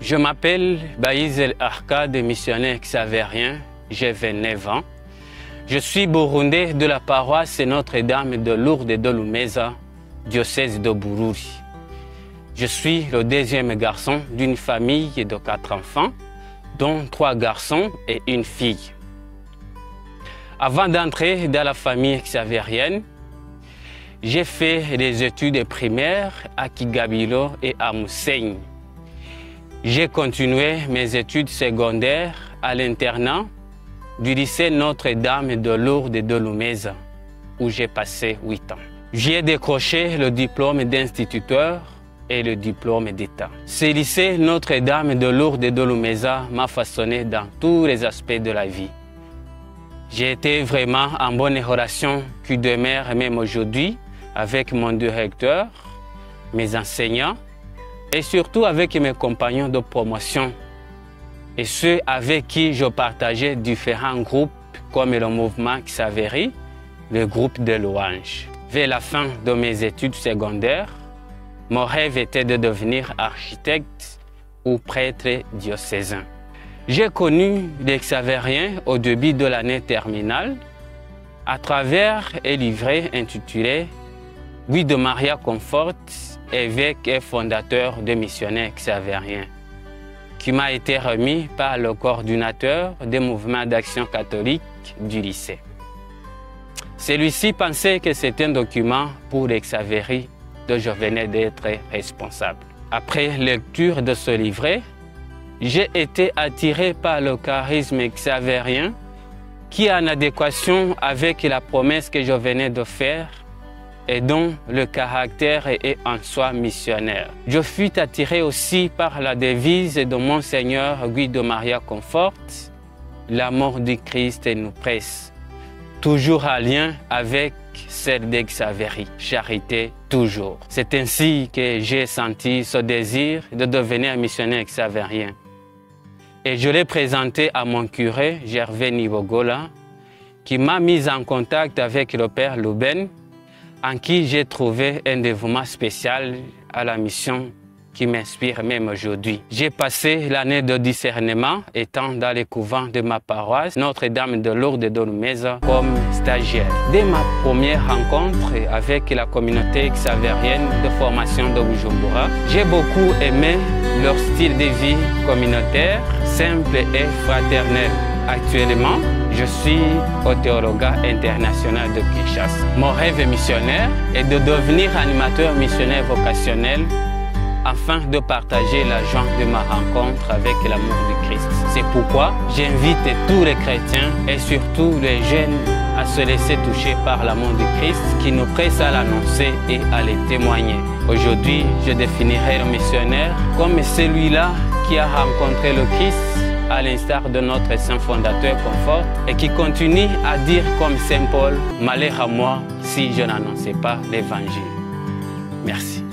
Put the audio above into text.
Je m'appelle Baïs El Arcade, missionnaire xavérien, j'ai 29 ans. Je suis burundais de la paroisse Notre-Dame de Lourdes de Lumeza, diocèse de Bururi. Je suis le deuxième garçon d'une famille de 4 enfants, dont 3 garçons et une fille. Avant d'entrer dans la famille xavérienne, j'ai fait des études primaires à Kigabilo et à Moussaïne. J'ai continué mes études secondaires à l'internat du lycée Notre-Dame de Lourdes de Lumeza, où j'ai passé 8 ans. J'y ai décroché le diplôme d'instituteur et le diplôme d'État. Ce lycée Notre-Dame de Lourdes de Lumeza m'a façonné dans tous les aspects de la vie. J'ai été vraiment en bonne relation qui demeure même aujourd'hui avec mon directeur, mes enseignants et surtout avec mes compagnons de promotion et ceux avec qui je partageais différents groupes comme le mouvement Xavéry, le groupe de louanges. Vers la fin de mes études secondaires, mon rêve était de devenir architecte ou prêtre diocésain. J'ai connu les Xavériens au début de l'année terminale à travers un livret intitulé « Guy de Maria Comfort, évêque et fondateur de missionnaires xavériens » qui m'a été remis par le coordinateur des mouvements d'action catholique du lycée. Celui-ci pensait que c'était un document pour les Xavéry dont je venais d'être responsable. Après lecture de ce livret, j'ai été attiré par le charisme xavérien qui est en adéquation avec la promesse que je venais de faire et dont le caractère est en soi missionnaire. Je fus attiré aussi par la devise de Monseigneur Guy de Maria Comfort, « L'amour du Christ nous presse », toujours en lien avec celle des Xavéry, charité toujours. C'est ainsi que j'ai senti ce désir de devenir missionnaire xavérien. Et je l'ai présenté à mon curé, Gervais Nibogola, qui m'a mis en contact avec le Père Louben, en qui j'ai trouvé un dévouement spécial à la mission qui m'inspire même aujourd'hui. J'ai passé l'année de discernement étant dans les couvents de ma paroisse Notre-Dame de Lourdes de Lumeza comme stagiaire. Dès ma première rencontre avec la communauté xavérienne de formation de Bujumbura, j'ai beaucoup aimé leur style de vie communautaire, simple et fraternel. Actuellement, je suis au Théologat international de Kinshasa. Mon rêve missionnaire est de devenir animateur missionnaire vocationnel afin de partager la joie de ma rencontre avec l'amour du Christ. C'est pourquoi j'invite tous les chrétiens et surtout les jeunes à se laisser toucher par l'amour du Christ qui nous presse à l'annoncer et à le témoigner. Aujourd'hui, je définirai le missionnaire comme celui-là qui a rencontré le Christ à l'instar de notre saint fondateur Comfort et qui continue à dire comme saint Paul, « Malheur à moi si je n'annonçais pas l'évangile ». Merci.